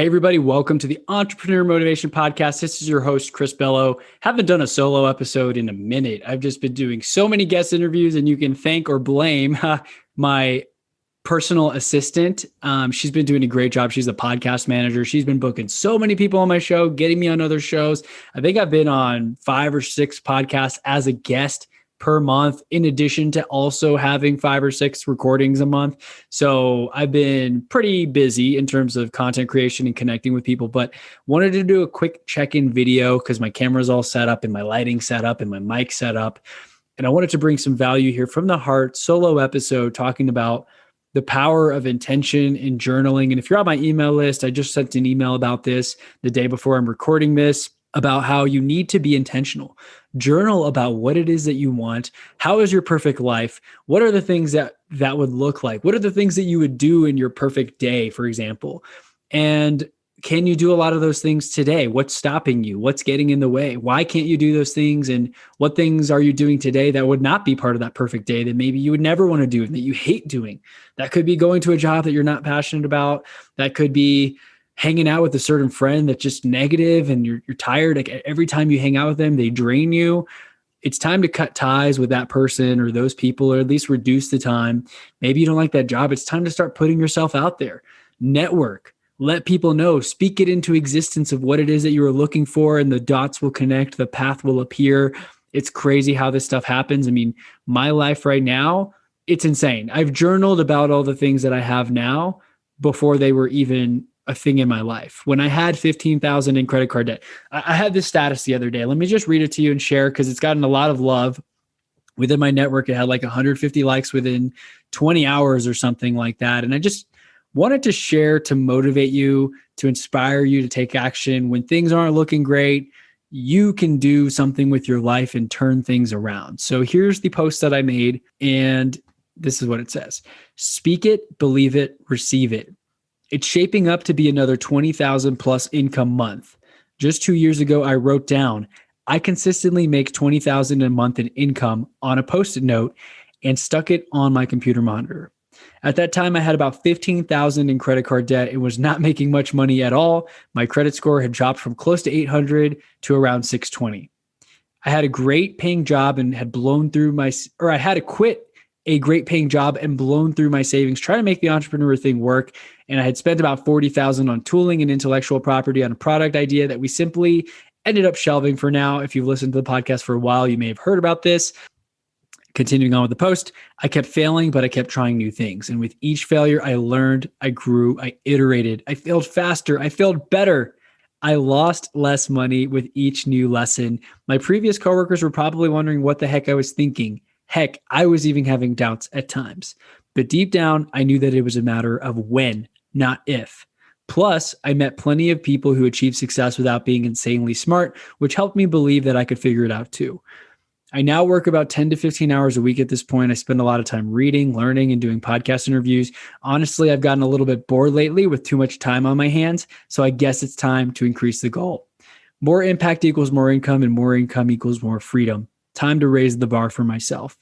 Hey, everybody. Welcome to the Entrepreneur Motivation Podcast. This is your host, Chris Bello. Haven't done a solo episode in a minute. I've just been doing so many guest interviews, and you can thank or blame my personal assistant. She's been doing a great job. She's a podcast manager. She's been booking so many people on my show, getting me on other shows. I think I've been on 5 or 6 podcasts as a guest per month, in addition to also having 5 or 6 recordings a month. So I've been pretty busy in terms of content creation and connecting with people, but wanted to do a quick check-in video because my camera's all set up and my lighting set up and my mic set up. And I wanted to bring some value here from the heart, solo episode talking about the power of intention in journaling. And if you're on my email list, I just sent an email about this the day before I'm recording this, about how you need to be intentional. Journal about what it is that you want. How is your perfect life? What are the things that would look like? What are the things that you would do in your perfect day, for example? And can you do a lot of those things today? What's stopping you? What's getting in the way? Why can't you do those things? And what things are you doing today that would not be part of that perfect day that maybe you would never want to do and that you hate doing? That could be going to a job that you're not passionate about. That could be hanging out with a certain friend that's just negative and you're tired. Like every time you hang out with them, they drain you. It's time to cut ties with that person or those people, or at least reduce the time. Maybe you don't like that job. It's time to start putting yourself out there. Network. Let people know. Speak it into existence of what it is that you are looking for, and the dots will connect. The path will appear. It's crazy how this stuff happens. I mean, my life right now, it's insane. I've journaled about all the things that I have now before they were even a thing in my life. When I had $15,000 in credit card debt, I had this status the other day. Let me just read it to you and share, because it's gotten a lot of love within my network. It had like 150 likes within 20 hours or something like that. And I just wanted to share to motivate you, to inspire you to take action. When things aren't looking great, you can do something with your life and turn things around. So here's the post that I made, and this is what it says. Speak it, believe it, receive it. It's shaping up to be another 20,000 plus income month. Just 2 years ago, I wrote down, I consistently make 20,000 a month in income on a Post-it note and stuck it on my computer monitor. At that time, I had about 15,000 in credit card debt and was not making much money at all. My credit score had dropped from close to 800 to around 620. I had a great paying job and had I had to quit a great paying job and blown through my savings trying to make the entrepreneur thing work. And I had spent about 40,000 on tooling and intellectual property on a product idea that we simply ended up shelving for now. If you've listened to the podcast for a while, you may have heard about this. Continuing on with the post, I kept failing, but I kept trying new things. And with each failure, I learned, I grew, I iterated, I failed faster, I failed better. I lost less money with each new lesson. My previous coworkers were probably wondering what the heck I was thinking. Heck, I was even having doubts at times. But deep down, I knew that it was a matter of when, not if. Plus, I met plenty of people who achieved success without being insanely smart, which helped me believe that I could figure it out too. I now work about 10 to 15 hours a week at this point. I spend a lot of time reading, learning, and doing podcast interviews. Honestly, I've gotten a little bit bored lately with too much time on my hands, so I guess it's time to increase the goal. More impact equals more income, and more income equals more freedom. Time to raise the bar for myself.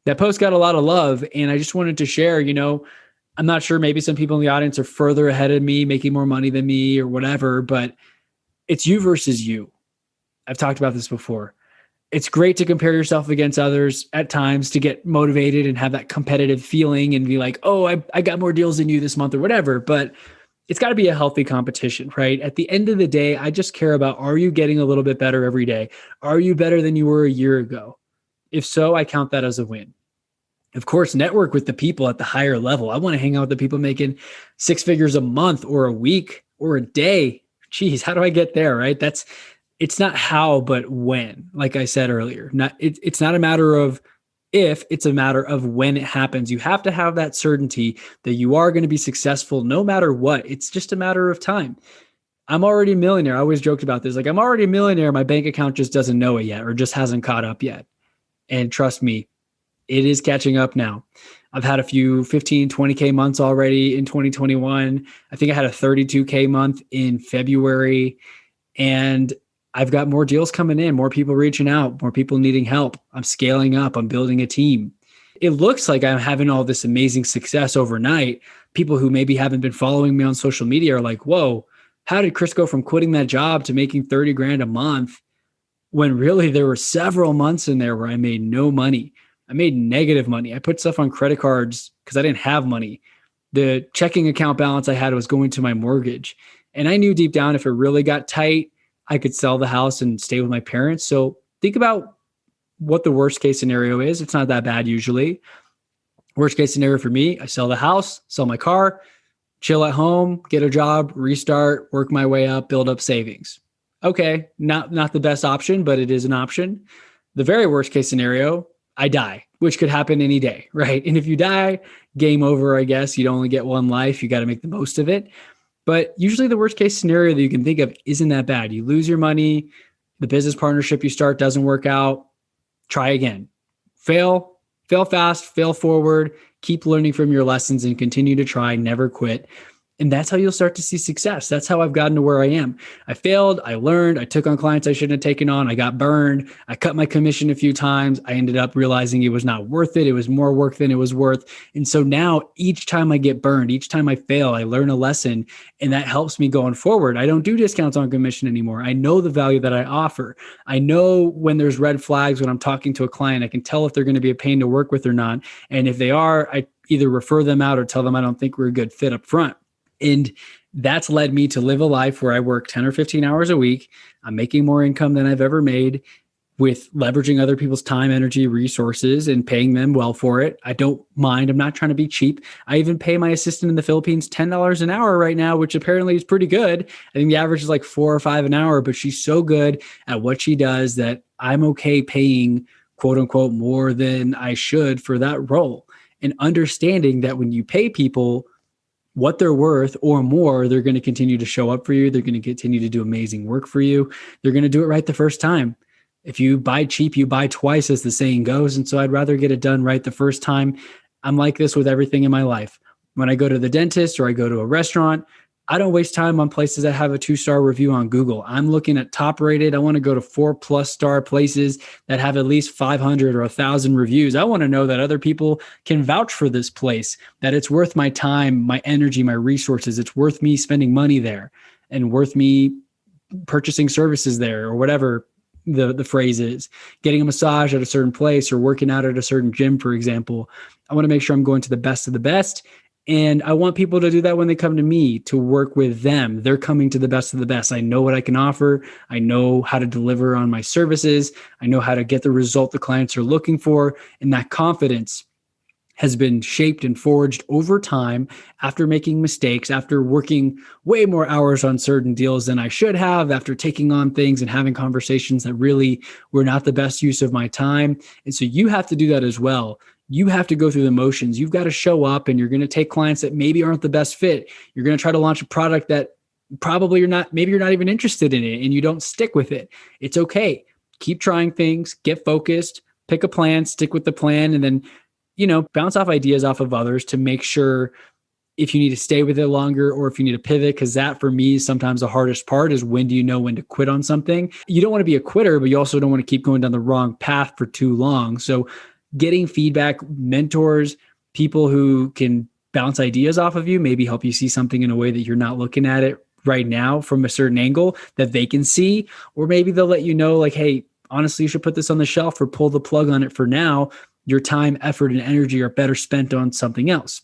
That post got a lot of love, and I just wanted to share, I'm not sure, maybe some people in the audience are further ahead of me, making more money than me or whatever, but it's you versus you. I've talked about this before. It's great to compare yourself against others at times to get motivated and have that competitive feeling and be like, oh, I got more deals than you this month or whatever. But it's got to be a healthy competition, right? At the end of the day, I just care about, are you getting a little bit better every day? Are you better than you were a year ago? If so, I count that as a win. Of course, network with the people at the higher level. I want to hang out with the people making 6 figures a month or a week or a day. Geez, how do I get there, right? It's not how, but when, like I said earlier. It's not a matter of if, it's a matter of when it happens. You have to have that certainty that you are going to be successful no matter what. It's just a matter of time. I'm already a millionaire. I always joked about this. Like, I'm already a millionaire. My bank account just doesn't know it yet, or just hasn't caught up yet. And trust me, it is catching up now. I've had a few 15, 20K months already in 2021. I think I had a 32K month in February. And I've got more deals coming in, more people reaching out, more people needing help. I'm scaling up. I'm building a team. It looks like I'm having all this amazing success overnight. People who maybe haven't been following me on social media are like, whoa, how did Chris go from quitting that job to making 30 grand a month when really there were several months in there where I made no money? I made negative money. I put stuff on credit cards because I didn't have money. The checking account balance I had was going to my mortgage. And I knew deep down if it really got tight, I could sell the house and stay with my parents. So think about what the worst case scenario is. It's not that bad usually. Worst case scenario for me, I sell the house, sell my car, chill at home, get a job, restart, work my way up, build up savings. Okay, not the best option, but it is an option. The very worst case scenario, I die, which could happen any day, right? And if you die, game over, I guess. You'd only get one life. You got to make the most of it. But usually the worst case scenario that you can think of isn't that bad. You lose your money, the business partnership you start doesn't work out, try again. Fail fast, fail forward, keep learning from your lessons and continue to try, never quit. And that's how you'll start to see success. That's how I've gotten to where I am. I failed. I learned. I took on clients I shouldn't have taken on. I got burned. I cut my commission a few times. I ended up realizing it was not worth it. It was more work than it was worth. And so now each time I get burned, each time I fail, I learn a lesson, and that helps me going forward. I don't do discounts on commission anymore. I know the value that I offer. I know when there's red flags when I'm talking to a client. I can tell if they're going to be a pain to work with or not. And if they are, I either refer them out or tell them I don't think we're a good fit up front. And that's led me to live a life where I work 10 or 15 hours a week. I'm making more income than I've ever made with leveraging other people's time, energy, resources, and paying them well for it. I don't mind. I'm not trying to be cheap. I even pay my assistant in the Philippines $10 an hour right now, which apparently is pretty good. I think the average is like 4 or 5 an hour, but she's so good at what she does that I'm okay paying, quote unquote, more than I should for that role. And understanding that when you pay people what they're worth or more, they're going to continue to show up for you. They're going to continue to do amazing work for you. They're going to do it right the first time. If you buy cheap, you buy twice, as the saying goes. And so I'd rather get it done right the first time. I'm like this with everything in my life. When I go to the dentist or I go to a restaurant, I don't waste time on places that have a 2-star review on Google. I'm looking at top rated. I want to go to 4+ star places that have at least 500 or 1,000 reviews. I want to know that other people can vouch for this place, that it's worth my time, my energy, my resources. It's worth me spending money there and worth me purchasing services there, or whatever the phrase is. Getting a massage at a certain place or working out at a certain gym, for example. I want to make sure I'm going to the best of the best. And I want people to do that when they come to me to work with them. They're coming to the best of the best. I know what I can offer. I know how to deliver on my services. I know how to get the result the clients are looking for. And that confidence has been shaped and forged over time after making mistakes, after working way more hours on certain deals than I should have, after taking on things and having conversations that really were not the best use of my time. And so you have to do that as well. You have to go through the motions. You've got to show up, and you're going to take clients that maybe aren't the best fit. You're going to try to launch a product that probably maybe you're not even interested in it, and you don't stick with it. It's okay. Keep trying things, get focused, pick a plan, stick with the plan, and then, bounce off ideas off of others to make sure if you need to stay with it longer or if you need to pivot, because that for me is sometimes the hardest part is when do you know when to quit on something? You don't want to be a quitter, but you also don't want to keep going down the wrong path for too long. So getting feedback, mentors, people who can bounce ideas off of you, maybe help you see something in a way that you're not looking at it right now from a certain angle that they can see, or maybe they'll let you know like, hey, honestly, you should put this on the shelf or pull the plug on it for now. Your time, effort, and energy are better spent on something else.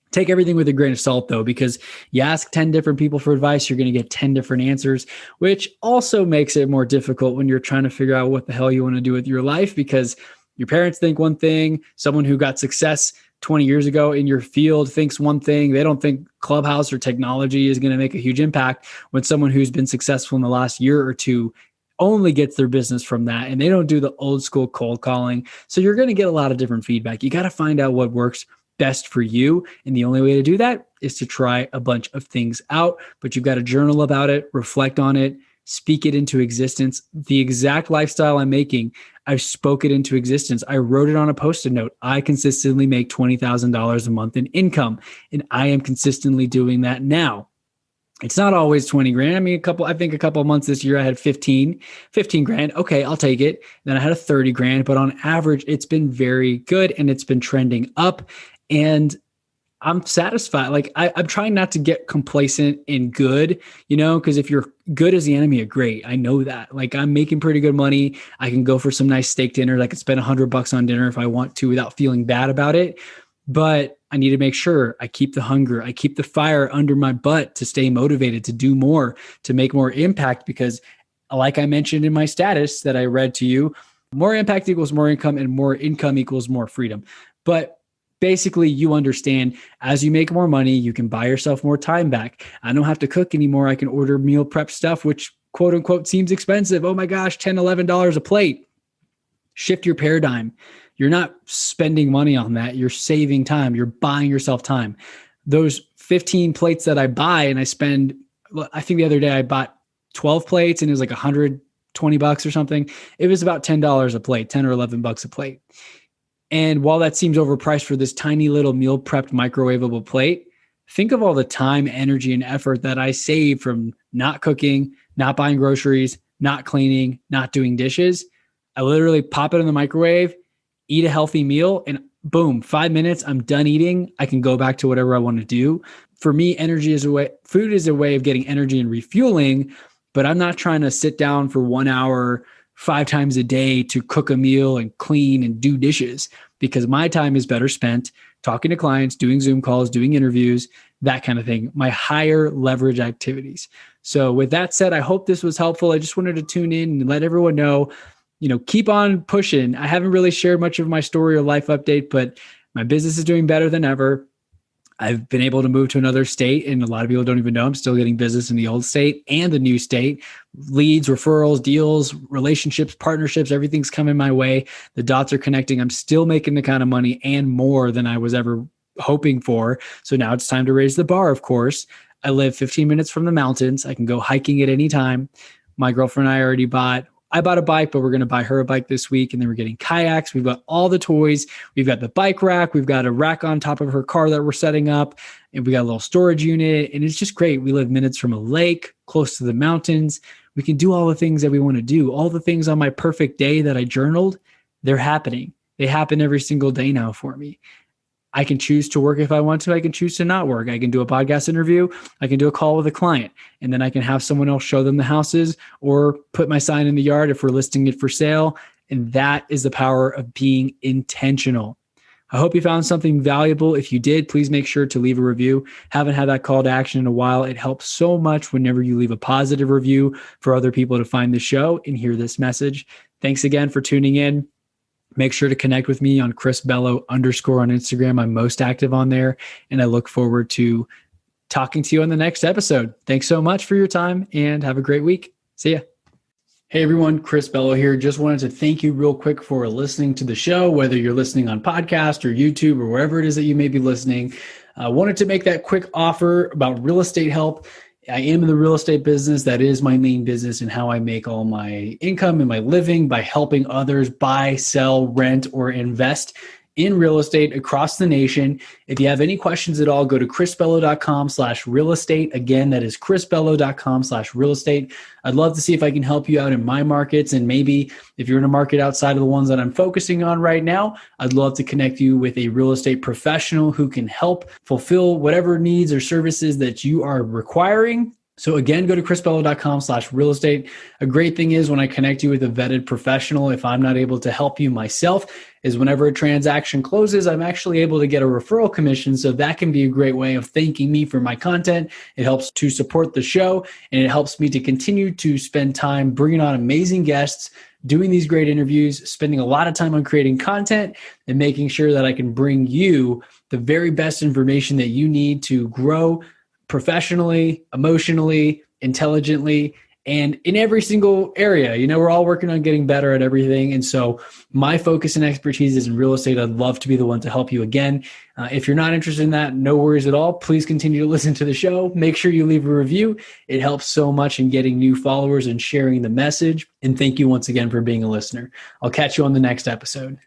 Take everything with a grain of salt, though, because you ask 10 different people for advice, you're going to get 10 different answers, which also makes it more difficult when you're trying to figure out what the hell you want to do with your life, because your parents think one thing, someone who got success 20 years ago in your field thinks one thing. They don't think Clubhouse or technology is going to make a huge impact, when someone who's been successful in the last year or two only gets their business from that, and they don't do the old school cold calling. So you're going to get a lot of different feedback. You got to find out what works best for you. And the only way to do that is to try a bunch of things out, but you've got to journal about it, reflect on it, speak it into existence. The exact lifestyle I'm making, I've spoke it into existence. I wrote it on a Post-it note. I consistently make $20,000 a month in income, and I am consistently doing that now. It's not always 20 grand. I mean, I think a couple of months this year, I had 15 grand. Okay, I'll take it. Then I had a 30 grand, but on average, it's been very good and it's been trending up. And I'm satisfied. Like I'm trying not to get complacent in good, because if you're good is the enemy of great. I know that. Like I'm making pretty good money. I can go for some nice steak dinner. I could spend $100 on dinner if I want to without feeling bad about it. But I need to make sure I keep the hunger, I keep the fire under my butt to stay motivated, to do more, to make more impact. Because like I mentioned in my status that I read to you, more impact equals more income, and more income equals more freedom. But basically, you understand, as you make more money, you can buy yourself more time back. I don't have to cook anymore. I can order meal prep stuff, which quote unquote seems expensive. Oh my gosh, $10, $11 a plate. Shift your paradigm. You're not spending money on that. You're saving time. You're buying yourself time. Those 15 plates that I buy and I spend, I think the other day I bought 12 plates and it was like $120 or something. It was about $10 a plate, 10 or $11 a plate. And while that seems overpriced for this tiny little meal prepped microwavable plate, think of all the time, energy, and effort that I save from not cooking, not buying groceries, not cleaning, not doing dishes. I literally pop it in the microwave, eat a healthy meal, and boom, 5 minutes, I'm done eating. I can go back to whatever I want to do. For me, food is a way of getting energy and refueling, but I'm not trying to sit down for 1 hour 5 times a day to cook a meal and clean and do dishes, because my time is better spent talking to clients, doing Zoom calls, doing interviews, that kind of thing, my higher leverage activities. So with that said, I hope this was helpful. I just wanted to tune in and let everyone know, keep on pushing. I haven't really shared much of my story or life update, but my business is doing better than ever. I've been able to move to another state, and a lot of people don't even know I'm still getting business in the old state and the new state. Leads, referrals, deals, relationships, partnerships, everything's coming my way. The dots are connecting. I'm still making the kind of money and more than I was ever hoping for. So now it's time to raise the bar, of course. I live 15 minutes from the mountains. I can go hiking at any time. My girlfriend and I bought a bike, but we're going to buy her a bike this week. And then we're getting kayaks. We've got all the toys. We've got the bike rack. We've got a rack on top of her car that we're setting up. And we got a little storage unit. And it's just great. We live minutes from a lake, close to the mountains. We can do all the things that we want to do. All the things on my perfect day that I journaled, they're happening. They happen every single day now for me. I can choose to work if I want to. I can choose to not work. I can do a podcast interview. I can do a call with a client, and then I can have someone else show them the houses or put my sign in the yard if we're listing it for sale. And that is the power of being intentional. I hope you found something valuable. If you did, please make sure to leave a review. Haven't had that call to action in a while. It helps so much whenever you leave a positive review for other people to find the show and hear this message. Thanks again for tuning in. Make sure to connect with me on Chris Bello _ on Instagram. I'm most active on there, and I look forward to talking to you on the next episode. Thanks so much for your time, and have a great week. See ya. Hey everyone, Chris Bello here. Just wanted to thank you real quick for listening to the show, whether you're listening on podcast or YouTube or wherever it is that you may be listening. I wanted to make that quick offer about real estate help. I am in the real estate business. That is my main business and how I make all my income and my living, by helping others buy, sell, rent, or invest in real estate across the nation. If you have any questions at all, go to chrisbello.com/real estate. Again, that is chrisbello.com/real estate. I'd love to see if I can help you out in my markets. And maybe if you're in a market outside of the ones that I'm focusing on right now, I'd love to connect you with a real estate professional who can help fulfill whatever needs or services that you are requiring. So again, go to chrisbello.com/real estate. A great thing is when I connect you with a vetted professional, if I'm not able to help you myself, is whenever a transaction closes, I'm actually able to get a referral commission. So that can be a great way of thanking me for my content. It helps to support the show, and it helps me to continue to spend time bringing on amazing guests, doing these great interviews, spending a lot of time on creating content, and making sure that I can bring you the very best information that you need to grow professionally, emotionally, intelligently, and in every single area. We're all working on getting better at everything. And so my focus and expertise is in real estate. I'd love to be the one to help you again. If you're not interested in that, no worries at all. Please continue to listen to the show. Make sure you leave a review. It helps so much in getting new followers and sharing the message. And thank you once again for being a listener. I'll catch you on the next episode.